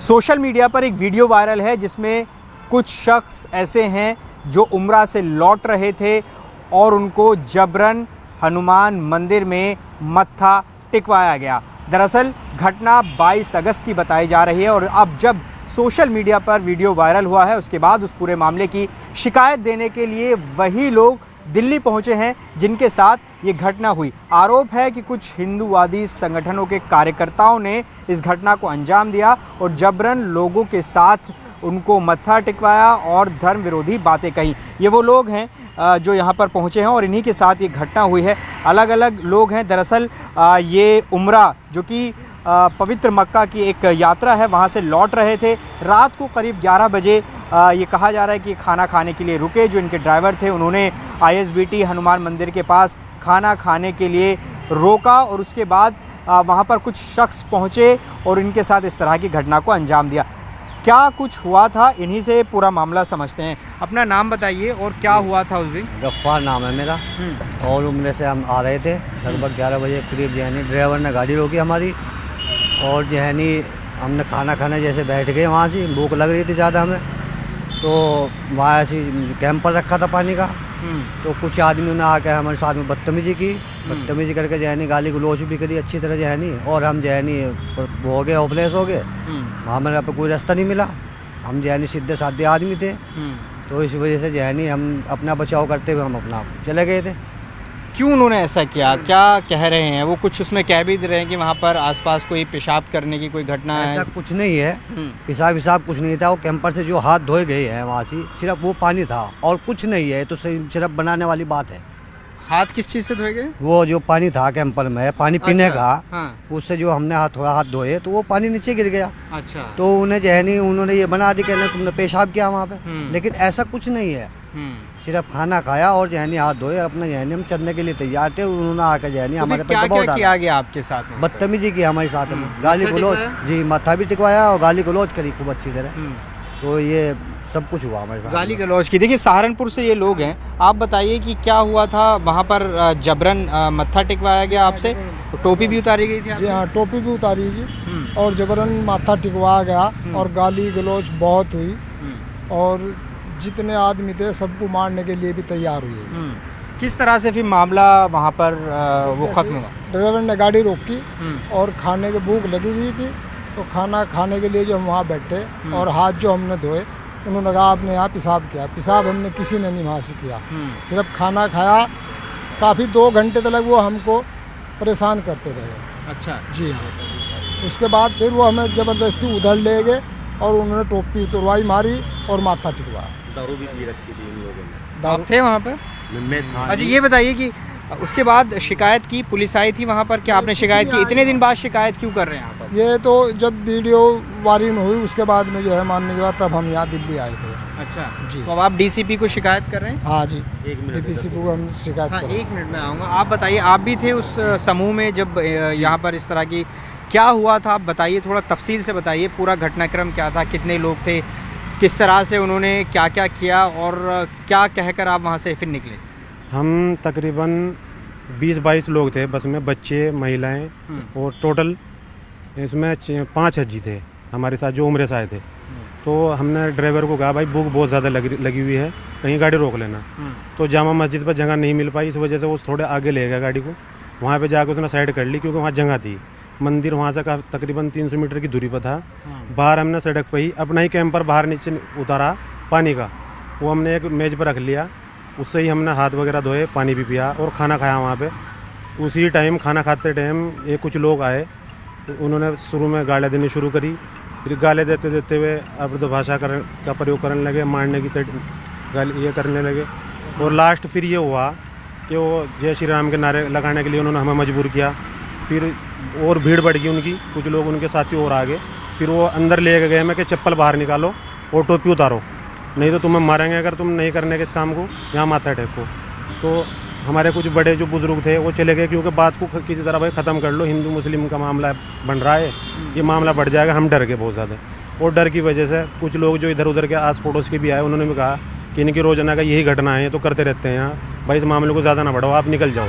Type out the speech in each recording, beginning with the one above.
Social media पर एक video viral है जिसमें कुछ शख्स ऐसे हैं जो उम्रा से लौट रहे थे और उनको जबरन हनुमान मंदिर में मत्था टिकवाया गया। दरअसल घटना 22 अगस्त की बताई जा रही है और अब जब सोशल मीडिया पर वीडियो वायरल हुआ है उसके बाद उस पूरे मामले की शिकायत देने के लिए वही लोग दिल्ली पहुंचे हैं जिनके साथ ये घटना हुई। आरोप है कि कुछ हिंदूवादी संगठनों के कार्यकर्ताओं ने इस घटना को अंजाम दिया और जबरन लोगों के साथ उनको मत्था टिकवाया और धर्म विरोधी बातें कही। ये वो लोग हैं जो यहाँ पर पहुँचे हैं और इन्हीं के साथ ये घटना हुई है। अलग अलग लोग हैं। दरअसल ये उम्रा जो कि पवित्र मक्का की एक यात्रा है, वहाँ से लौट रहे थे। रात को करीब 11 बजे ये कहा जा रहा है कि खाना खाने के लिए रुके। जो इनके ड्राइवर थे उन्होंने ISBT हनुमान मंदिर के पास खाना खाने के लिए रोका और उसके बाद वहाँ पर कुछ शख्स पहुँचे और इनके साथ इस तरह की घटना को अंजाम दिया। क्या कुछ हुआ था, इन्हीं से पूरा मामला समझते हैं। अपना नाम बताइए और क्या हुआ था उस दिन? गफ्फार नाम है मेरा। और उम्र से हम आ रहे थे लगभग 11 बजे करीब। यानी ड्राइवर ने गाड़ी रोकी हमारी और जो है नी हमने खाना खाने जैसे बैठ गए। वहाँ से भूख लग रही थी ज़्यादा हमें, तो वहाँ ऐसे कैंपर रखा था पानी का। तो कुछ आदमियों ने आकर हमारे साथ में बदतमीजी करके जो है नी गाली गलौज भी करी अच्छी तरह जो है नी। और हम जो है नी हो गए, होपलेस हो गए। वहाँ मेरे पे कोई रास्ता नहीं मिला। हम जो है नी सीधे साधे आदमी थे, तो इस वजह से जो है नी हम अपना बचाव करते हुए हम अपना चले गए थे। क्यों उन्होंने ऐसा किया, क्या कह रहे हैं वो? कुछ उसमें कह भी रहे हैं कि वहाँ पर आसपास कोई पेशाब करने की कोई घटना है? ऐसा कुछ नहीं है। पेशाब कुछ नहीं था। वो कैंपर से जो हाथ धोए गए हैं वहाँ से सिर्फ वो पानी था और कुछ नहीं है। तो सिर्फ बनाने वाली बात है। हाथ किस चीज़ से धोए गए? वो जो पानी था कैंपर में पानी पीने का, हाँ। उससे जो हमने थोड़ा हाथ धोए तो वो पानी नीचे गिर गया। अच्छा। तो उन्हें जो है नहीं उन्होंने ये बना दी कहना तुमने पेशाब किया वहाँ पे, लेकिन ऐसा कुछ नहीं है। सिर्फ खाना खाया और जो है नहीं हाथ धोए और अपना जो है नहीं हम चलने के लिए तैयार थे। उन्होंने आकर जो है नहीं हमारे पे दबाव डाला। किया गया आपके साथ में? बदतमीजी की हमारे साथ में, गाली गलौज। जी, मत्था भी टिकवाया और गाली गलौज करी खूब अच्छी तरह। तो ये सब कुछ हुआ हमारे साथ, गाली गलौज की। देखिए सहारनपुर से ये लोग हैं, आप बताइए कि क्या हुआ था वहाँ पर? जबरन मत्था टिकवाया गया आपसे, टोपी भी उतारी गई थी? जी हाँ, टोपी भी उतारी जी और जबरन माथा टिकवाया गया और गाली गलौज बहुत हुई और जितने आदमी थे सबको मारने के लिए भी तैयार हुए। किस तरह से फिर मामला वहाँ पर वो खत्म हुआ? ड्राइवर ने गाड़ी रोकी और खाने की भूख लगी हुई थी, तो खाना खाने के लिए जो हम वहाँ बैठे और हाथ जो हमने धोए, उन्होंने कहा आपने यहाँ पेशाब किया। पेशाब हमने किसी ने नहीं वहाँ से किया, सिर्फ खाना खाया। काफ़ी 2 घंटे तक वो हमको परेशान करते रहे। अच्छा। जी हाँ। उसके बाद फिर वो हमें ज़बरदस्ती उधर ले गए और उन्होंने टोपी उतरवाई मारी और माथा टिकवाया। दारू भी पी रखी थी इन लोगों ने। आप थे वहाँ पर? अच्छा, ये बताइए कि उसके बाद शिकायत की, पुलिस आई थी वहाँ पर? क्या आपने शिकायत की? इतने दिन बाद शिकायत क्यों कर रहे हैं यहाँ पर? ये तो जब वीडियो वायरल हुई उसके बाद में जो है मानने के बाद तब हम यहाँ दिल्ली आए थे। अच्छा जी। तो अब आप DCP को शिकायत कर रहे हैं? हाँ जी, DPC को हम शिकायत हाँ, कर रहे हैं। 1 मिनट में आऊँगा। आप बताइए, आप भी थे उस समूह में जब यहाँ पर इस तरह की क्या हुआ था? आप बताइए, थोड़ा तफसील से बताइए पूरा घटनाक्रम क्या था, कितने लोग थे, किस तरह से उन्होंने क्या क्या किया और क्या कहकर आप वहाँ से फिर निकले? हम तकरीबन 20-22 लोग थे बस में, बच्चे महिलाएं और टोटल इसमें 5 हज्जी थे हमारे साथ जो उम्र से आए थे। तो हमने ड्राइवर को कहा भाई भूख बहुत ज़्यादा लगी हुई है, कहीं गाड़ी रोक लेना। तो जामा मस्जिद पर जगह नहीं मिल पाई, इस वजह से वो थोड़े आगे ले गया गाड़ी को। वहाँ पे जाकर उसने साइड कर ली क्योंकि वहाँ जगह थी। मंदिर वहाँ से तकरीबन 300 मीटर की दूरी पर था। बाहर हमने सड़क पर ही अपना ही कैंपर बाहर नीचे उतारा पानी का, वो हमने एक मेज़ पर रख लिया। उससे ही हमने हाथ वगैरह धोए, पानी भी पिया और खाना खाया वहाँ पे। उसी टाइम खाना खाते टाइम ये कुछ लोग आए, तो उन्होंने शुरू में गालियाँ देनी शुरू करी। फिर गालियाँ देते देते हुए अभद्र भाषा का प्रयोग करने लगे, मारने की गाली ये करने लगे। और लास्ट फिर ये हुआ कि वो जय श्री राम के नारे लगाने के लिए उन्होंने हमें मजबूर किया। फिर और भीड़ बढ़ गई उनकी, कुछ लोग उनके साथी और आगे। फिर वो अंदर ले गए मैं कि चप्पल बाहर निकालो और टोपी उतारो, नहीं तो तुम्हें मारेंगे अगर तुम नहीं करने के इस काम को, यहाँ माथा टेको। तो हमारे कुछ बड़े जो बुजुर्ग थे वो चले गए क्योंकि बात को किसी तरह भाई ख़त्म कर लो, हिंदू मुस्लिम का मामला बन रहा है, ये मामला बढ़ जाएगा। हम डर गए बहुत ज़्यादा और डर की वजह से कुछ लोग जो इधर उधर के आस पड़ोस के भी आए, उन्होंने भी कहा कि इनकी रोजाना का यही घटना है, तो करते रहते हैं यहाँ, भाई इस मामले को ज़्यादा ना बढ़ाओ, आप निकल जाओ।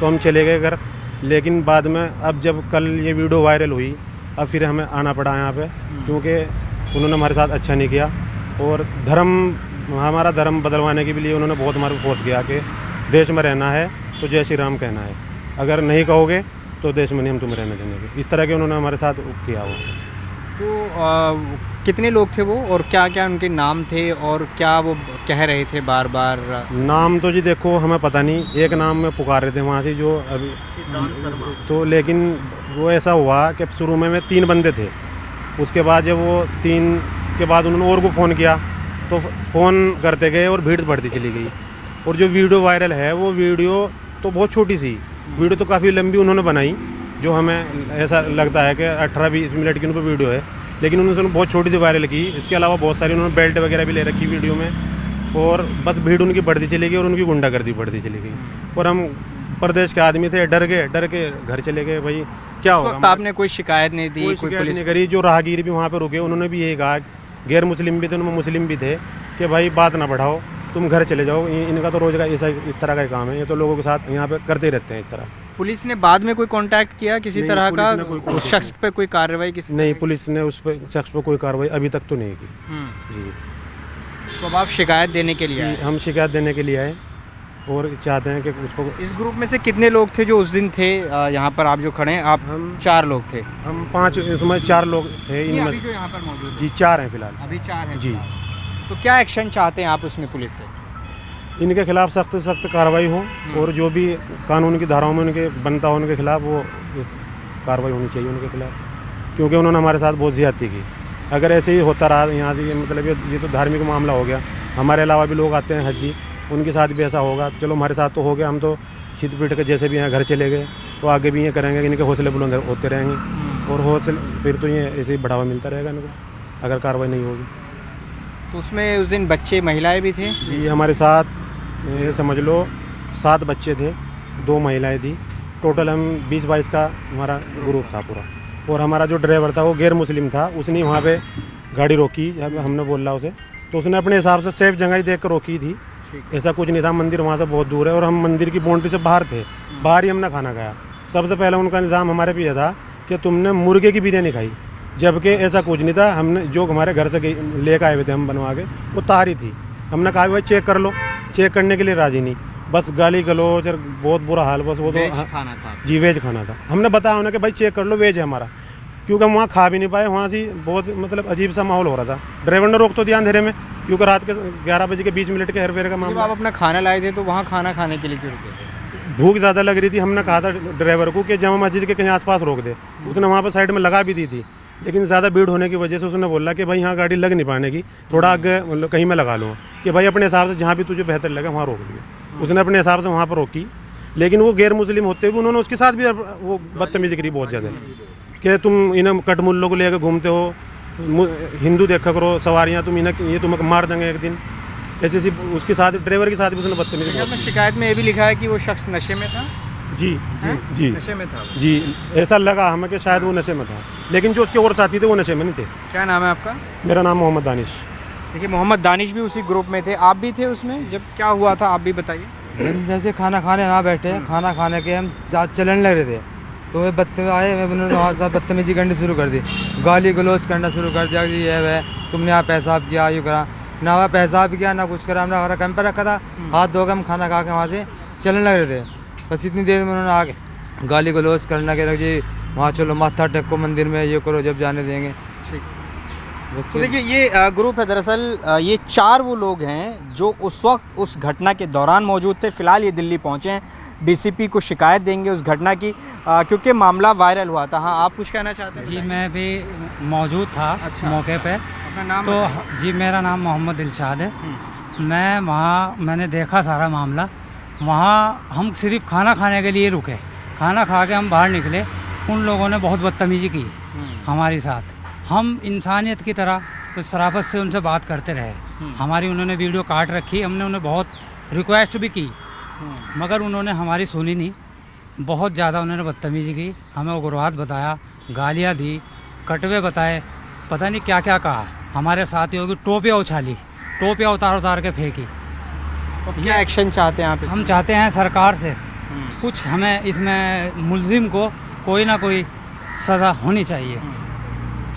तो हम चले गए घर। लेकिन बाद में अब जब कल ये वीडियो वायरल हुई, अब फिर हमें आना पड़ा यहाँ पे, क्योंकि उन्होंने हमारे साथ अच्छा नहीं किया और हमारा धर्म बदलवाने के लिए उन्होंने बहुत हमारे को फोर्स किया कि देश में रहना है तो जय श्री राम कहना है, अगर नहीं कहोगे तो देश में नहीं हम तुम्हें रहने देंगे। इस तरह के उन्होंने हमारे साथ किया। वो तो कितने लोग थे वो और क्या क्या उनके नाम थे और क्या वो कह रहे थे बार बार? नाम तो जी देखो हमें पता नहीं, एक नाम में पुकार रहे थे वहाँ से जो अभी तो, लेकिन वो ऐसा हुआ कि शुरू में 3 बंदे थे, उसके बाद जब वो 3 के बाद उन्होंने और को फ़ोन किया तो फ़ोन करते गए और भीड़ बढ़ती चली गई। और जो वीडियो वायरल है वो वीडियो तो बहुत छोटी सी वीडियो तो काफ़ी लंबी उन्होंने बनाई, जो हमें ऐसा लगता है कि 18-20 मिनट की उनको वीडियो है, लेकिन उन्होंने बहुत छोटी सी वायरल की। इसके अलावा बहुत सारी उन्होंने बेल्ट वगैरह भी ले रखी वीडियो में, और बस भीड़ उनकी बढ़ती चली गई और उनकी गुंडागर्दी बढ़ती चली गई। और हम प्रदेश के आदमी थे, डर के घर चले गए। भाई क्या होगा? तो आपने कोई शिकायत नहीं दी? कोई शिकायत नहीं करी। जो राहगीर भी वहाँ पर रुके उन्होंने भी यही कहा, गैर मुस्लिम भी थे उनमें मुस्लिम भी थे, कि भाई बात ना बढ़ाओ, तुम घर चले जाओ, इनका तो रोज़गार इस तरह का काम है, ये तो लोगों के साथ यहाँ पे करते ही रहते हैं इस तरह। पुलिस ने बाद में कोई कांटेक्ट किया किसी तरह का? उस शख्स पे कोई कार्रवाई किसी? नहीं, पुलिस ने उस पर शख्स पर कोई कार्रवाई अभी तक तो नहीं की जी। तो अब आप शिकायत देने के लिए आए? हम शिकायत देने के लिए आए और चाहते हैं कि उसको। इस ग्रुप में से कितने लोग थे जो उस दिन थे यहाँ पर? आप जो खड़े हैं आप? हम 4 लोग थे। हम 5, इसमें 4 लोग थे इनमें। अभी जो यहाँ पर मौजूद जी 4 हैं फिलहाल। अभी 4 हैं जी। तो क्या एक्शन चाहते हैं आप उसमें पुलिस से? इनके खिलाफ सख्त से सख्त कार्रवाई हो और जो भी कानून की धाराओं में उनके बनता हो उनके खिलाफ वो कार्रवाई होनी चाहिए उनके खिलाफ, क्योंकि उन्होंने हमारे साथ बहुत ज़्यादती की। अगर ऐसे ही होता रहा यहाँ से, मतलब ये तो धार्मिक मामला हो गया, हमारे अलावा भी लोग आते हैं हज्जी, उनके साथ भी ऐसा होगा। चलो हमारे साथ तो हो गया, हम तो छित पीट के जैसे भी यहाँ घर चले गए, तो आगे भी ये करेंगे, इनके हौसले बुलंद होते रहेंगे और हौसले फिर तो ये ऐसे ही बढ़ावा मिलता रहेगा इनको अगर कार्रवाई नहीं होगी। तो उसमें उस दिन बच्चे महिलाएं भी थे? जी हमारे साथ ये समझ लो 7 बच्चे थे, 2 महिलाएं थी, टोटल हम 20-22 का हमारा ग्रुप था पूरा। और हमारा जो ड्राइवर था वो गैर मुस्लिम था, उसने वहाँ पे गाड़ी रोकी, जब हमने बोला उसे तो उसने अपने हिसाब से सेफ जगह ही देख कर रोकी थी। ऐसा कुछ नहीं था, मंदिर वहाँ से बहुत दूर है और हम मंदिर की बाउंड्री से बाहर थे, बाहर ही हमने खाना खाया। सबसे पहले उनका निज़ाम हमारे पे यह था कि तुमने मुर्गे की बिरयानी खाई, जबकि ऐसा कुछ नहीं था। हमने जो हमारे घर से लेकर आए हुए थे हम बनवा के, वो तारी थी। हमने कहा भाई चेक कर लो, चेक करने के लिए राजी नहीं, बस गाली गलौज और बहुत बुरा हाल। बस वो तो खाना था जी, वेज खाना था। हमने बताया उन्हें कि भाई चेक कर लो, वेज है हमारा, क्योंकि हम वहाँ खा भी नहीं पाए। वहाँ से बहुत मतलब अजीब सा माहौल हो रहा था। ड्राइवर ने रोक तो दिया अंधेरे में, क्योंकि रात के 11 बजे के 20 मिनट के हेर फेर का मामला। आप अपना खाना लाए थे तो वहाँ खाना खाने के लिए क्यों रुके थे? भूख ज़्यादा लग रही थी। हमने कहा था ड्राइवर को कि जामा मस्जिद के कहीं आसपास रोक दे, उसने वहाँ पर साइड में लगा भी दी थी, लेकिन ज़्यादा भीड़ होने की वजह से उसने बोला कि भाई यहाँ गाड़ी लग नहीं पाने की, थोड़ा आगे मतलब कहीं मैं लगा लूँ, कि भाई अपने हिसाब से जहाँ भी तुझे बेहतर लगे वहाँ रोक लिया। उसने अपने हिसाब से वहाँ पर रोकी, लेकिन वो गैर मुस्लिम होते हुए उन्होंने उसके साथ भी वो बदतमीजी करी बहुत ज़्यादा, कि तुम इन्हें कटमुल्लों को लेकर घूमते हो, हिंदू देखा करो सवारियाँ, तुम इन्हें ये तुम्हें मार देंगे एक दिन, ऐसे सी उसके साथ ड्राइवर के साथ भी उसने बदतमीजी। शिकायत में ये भी लिखा है कि वो शख्स नशे में था। जी जी जी नशे में था जी, ऐसा लगा हमें कि शायद वो नशे में था, लेकिन जो उसके और साथी थे वो नशे में नहीं थे। क्या नाम है आपका? मेरा नाम मोहम्मद दानिश। देखिए मोहम्मद दानिश भी उसी ग्रुप में थे, आप भी थे उसमें? जब क्या हुआ था आप भी बताइए। हम जैसे खाना खाने वहाँ बैठे, खाना खाने के हम चलने लग रहे थे, तो वे बदतमीज आए, उन्होंने हमारे साथ बदतमीजी करनी शुरू कर दी, गाली गलौज करना शुरू कर दिया कि ये वह तुमने यहाँ पेशाब किया, यूँ करा ना, वह पेशाब किया ना कुछ करा। हमने हमारा कैंप पर रखा था, हाथ धो के हम खाना खा के वहाँ से चलने लग रहे थे। बस इतनी देर में उन्होंने आगे गाली गलौज करना के रख जी, वहाँ चलो माथा टेको मंदिर में, ये करो जब जाने देंगे। तो देखिए ये ग्रुप है, दरअसल ये 4 वो लोग हैं जो उस वक्त उस घटना के दौरान मौजूद थे। फिलहाल ये दिल्ली पहुंचे हैं, डीसीपी को शिकायत देंगे उस घटना की, क्योंकि मामला वायरल हुआ था। हाँ, आप कुछ कहना चाहते हैं? जी मैं भी मौजूद था मौके पे। अपना नाम तो जी मेरा नाम मोहम्मद दिलशाद है। मैं वहाँ मैंने देखा सारा मामला। वहाँ हम सिर्फ खाना खाने के लिए रुके, खाना खा के हम बाहर निकले, उन लोगों ने बहुत बदतमीजी की हमारे साथ। हम इंसानियत की तरह तो शराफत से उनसे बात करते रहे। हमारी उन्होंने वीडियो काट रखी, हमने उन्हें बहुत रिक्वेस्ट भी की, मगर उन्होंने हमारी सुनी नहीं। बहुत ज़्यादा उन्होंने बदतमीजी की, हमें उग्रवाद बताया, गालियाँ दी, कटवे बताए, पता नहीं क्या क्या कहा। हमारे साथियों की टोपियाँ उछाली, टोपियाँ उतार के फेंकी। तो क्या एक्शन चाहते हैं आप? हम चाहते हैं सरकार से कुछ, हमें इसमें मुलजिम को कोई ना कोई सज़ा होनी चाहिए।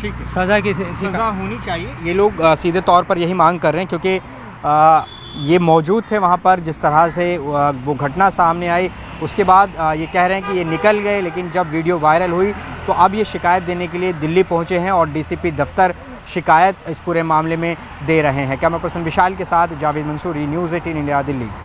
ठीक है। सज़ा की सज़ा होनी चाहिए। ये लोग सीधे तौर पर यही मांग कर रहे हैं, क्योंकि ये मौजूद थे वहाँ पर जिस तरह से वो घटना सामने आई, उसके बाद ये कह रहे हैं कि ये निकल गए, लेकिन जब वीडियो वायरल हुई तो अब ये शिकायत देने के लिए दिल्ली पहुँचे हैं और डीसीपी दफ्तर शिकायत इस पूरे मामले में दे रहे हैं। कैमरा पर्सन विशाल के साथ जावेद मंसूरी, न्यूज़ 18 इंडिया, दिल्ली।